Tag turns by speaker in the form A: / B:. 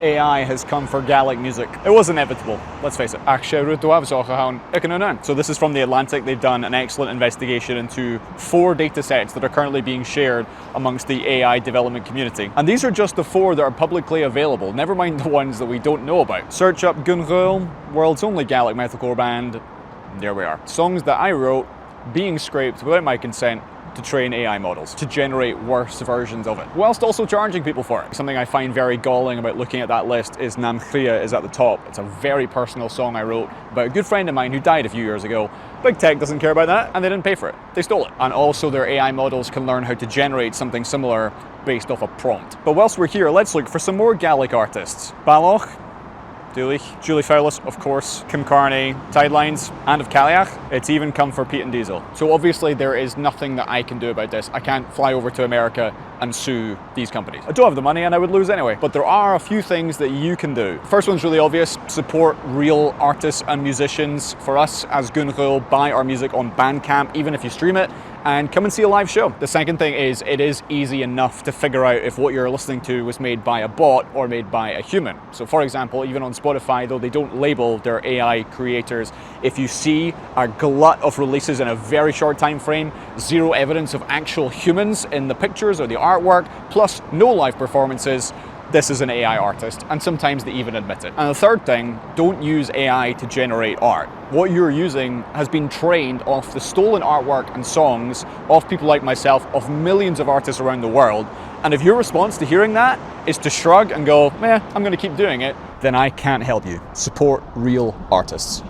A: AI has come for Gaelic music. It was inevitable, let's face it. So this is from The Atlantic. They've done an excellent investigation into 4 data sets that are currently being shared amongst the AI development community. And these are just the 4 that are publicly available, never mind the ones that we don't know about. Search up Gunghul, world's only Gaelic metalcore band. There we are. Songs that I wrote being scraped without my consent to train AI models, to generate worse versions of it, whilst also charging people for it. Something I find very galling about looking at that list is Namchria is at the top. It's a very personal song I wrote about a good friend of mine who died a few years ago. Big tech doesn't care about that, and they didn't pay for it. They stole it. And also their AI models can learn how to generate something similar based off a prompt. But whilst we're here, let's look for some more Gaelic artists. Baloch, Julie Fowlis, of course, Kim Carney, Tidelines, and of Caliach. It's even come for Pete and Diesel. So obviously there is nothing that I can do about this. I can't fly over to America and sue these companies. I don't have the money and I would lose anyway. But there are a few things that you can do. First one's really obvious. Support real artists and musicians. For us as Gunghul, buy our music on Bandcamp, even if you stream it, and come and see a live show. The second thing is, it is easy enough to figure out if what you're listening to was made by a bot or made by a human. So for example, even on Spotify, though they don't label their AI creators, if you see a glut of releases in a very short time frame, zero evidence of actual humans in the pictures or the artwork, plus no live performances, this is an AI artist, and sometimes they even admit it. And the third thing, don't use AI to generate art. What you're using has been trained off the stolen artwork and songs of people like myself, of millions of artists around the world. And if your response to hearing that is to shrug and go, I'm gonna keep doing it, then I can't help you. Support real artists.